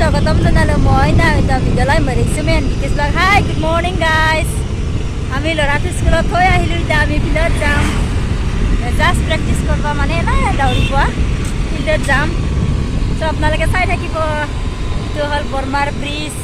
स्वागतम जनालो মই না এটা বিদ্যালয় মৰিছো মেন বিকেশ লাগ হাই গুড মৰ্নিং গাইস আমি লৰাটো স্কুলত থৈ আহিলো এতিয়া আমি ফিল্ডত যাম জাস্ট প্ৰেক্টিস কৰবা মানে না দৌৰিবা ফিল্ডত যাম সো আপোনালোকে চাই থাকিব ইটো হল বৰমাৰ ব্ৰিজ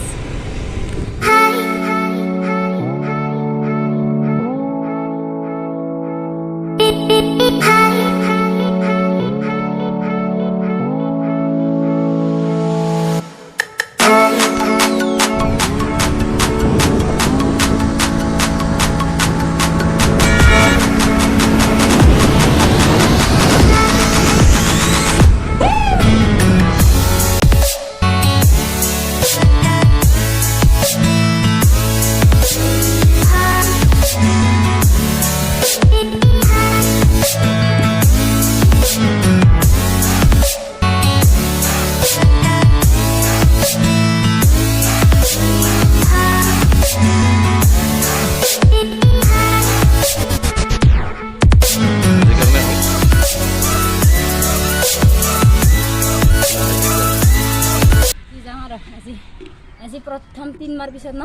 আজি প্ৰথম 3 মাৰ পিছত ন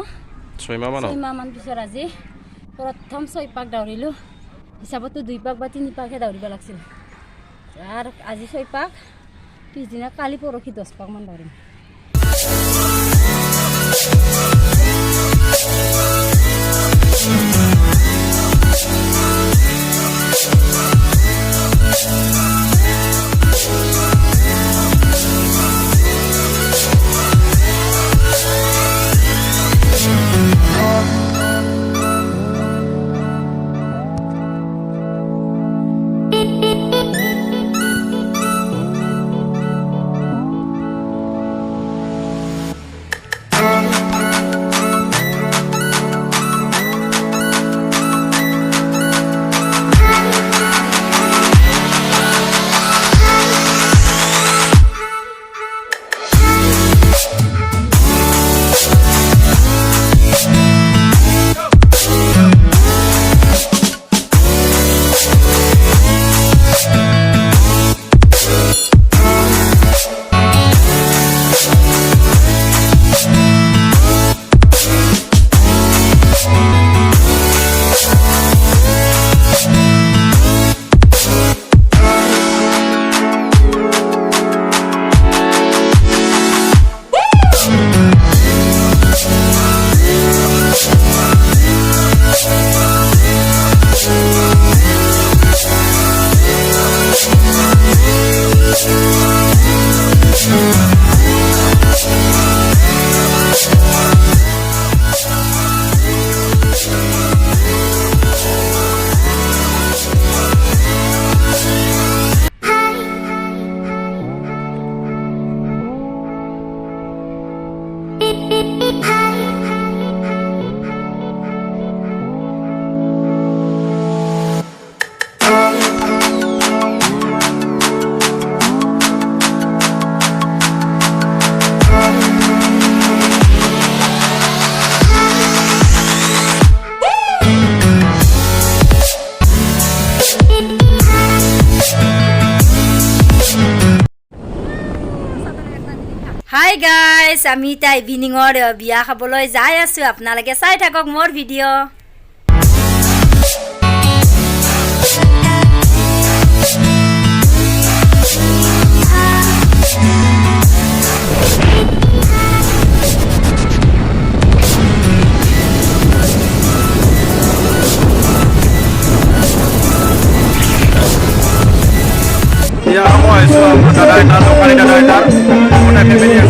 6 মাহ মান পিছত আজি প্ৰথম 6 পাক দৌৰিলো হিচাপতো 2 পাক বা 3 পাকহে দৌৰিব লাগছিল আৰু আজি 6 পাক পিছদিনা কালি পৰখি 10 পাক মান দৌৰিম Hi guys, আমি তা ইভিনিংৰ বিয়া খাবলৈ যাই আছো আপোনালোকে চাই থাকক মোৰ video Ya, vamos a eso, una bienvenida.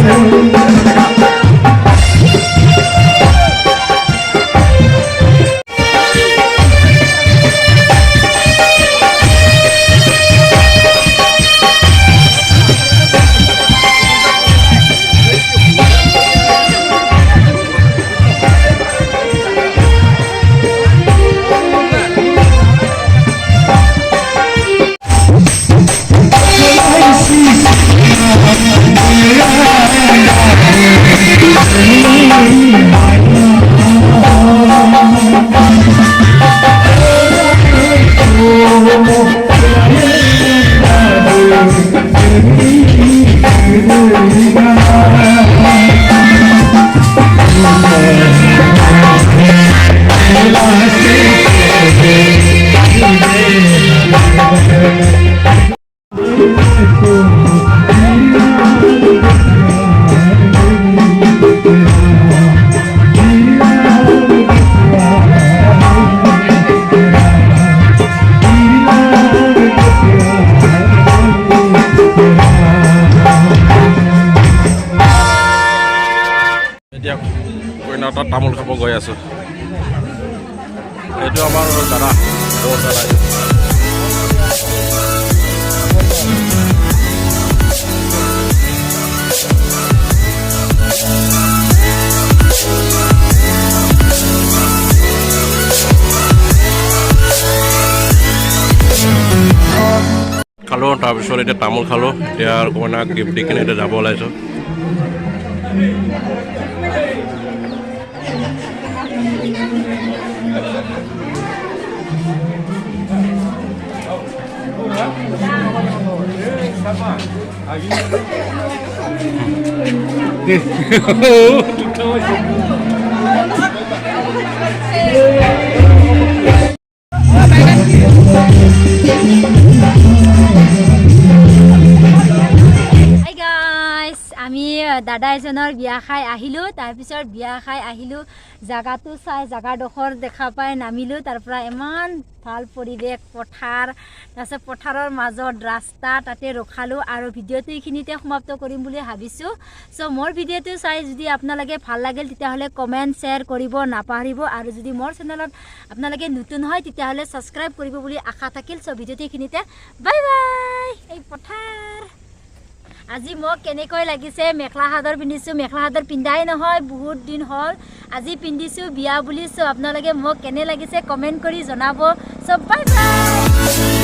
তাত তামোল খাব গৈ আছোঁ এইটো আমাৰ দাদা বহুত দাদা খালোঁ তাৰপিছত এতিয়া তামোল খালোঁ এতিয়া আৰু কইনাক গিফ্ট দি কিনে এতিয়া যাব ওলাইছোঁ আমি দাদা এজনৰ বিয়া খাই আহিলোঁ তাৰপিছত বিয়া খাই আহিলোঁ জাগাটো চাই জাগাডোখৰ দেখা পাই নামিলোঁ তাৰ পৰা ইমান ভাল পৰিৱেশ পথাৰ তাৰপিছত পথাৰৰ মাজত ৰাস্তা তাতে ৰখালোঁ আৰু ভিডিঅ'টো এইখিনিতে সমাপ্ত কৰিম বুলি ভাবিছোঁ চ' মোৰ ভিডিঅ'টো চাই যদি আপোনালোকে ভাল লাগিল তেতিয়াহ'লে কমেণ্ট শ্বেয়াৰ কৰিব নাপাহৰিব আৰু যদি মোৰ চেনেলত আপোনালোকে নতুন হয় তেতিয়াহ'লে ছাবস্ক্ৰাইব কৰিব বুলি আশা থাকিল চ' ভিডিঅ'টো এইখিনিতে বাই বাই এই পথাৰ আজি মোক কেনেকৈ লাগিছে মেখেলা চাদৰ পিন্ধিছোঁ মেখেলা চাদৰ পিন্ধাই নহয় বহুত দিন হ'ল আজি পিন্ধিছোঁ বিয়া বুলি চ' আপোনালোকে মোক কেনে লাগিছে কমেণ্ট কৰি জনাব চ' বাই বাই